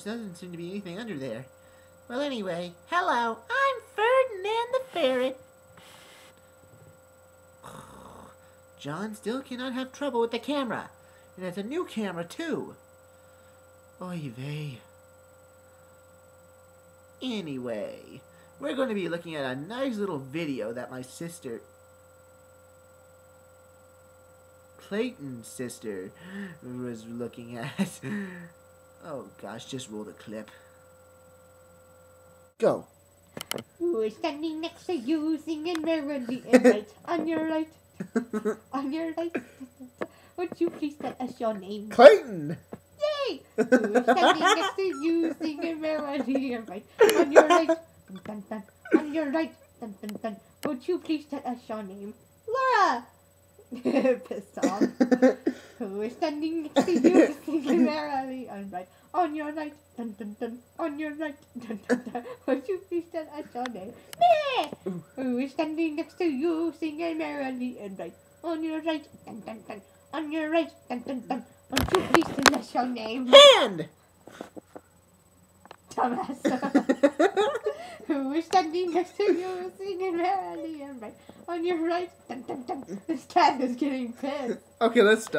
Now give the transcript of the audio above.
doesn't seem to be anything under there. Well, anyway, hello, I'm Ferdinand the Ferret. John still cannot have trouble with the camera. And it's a new camera, too. Oy vey. Anyway, we're going to be looking at a nice little video that my sister, Clayton's sister, was looking at. Oh gosh, just roll the clip. Go. Who is standing next to you singing merrily and right on your right? On your right. Would you please tell us your name? Clayton! Yay! Who is standing next to you singing merrily and right on your right? Dun, dun, dun. On your right. Dun, dun, dun. Would you please tell us your name? Laura! Pissed off. Who is standing next to you singing merrily and right on your right? Dun, dun, dun. On your right. Dun, dun, dun. Would you please tell us your name? Me! Who is standing next to you singing merrily and right on your right? Dun, dun, dun. On your right. Dun, dun, dun. Would you please tell us your name? Hand! Dumbass. Who is standing next to you singing merrily and right on your right? Dun, dun, dun. This cat is getting pissed. Okay, let's stop.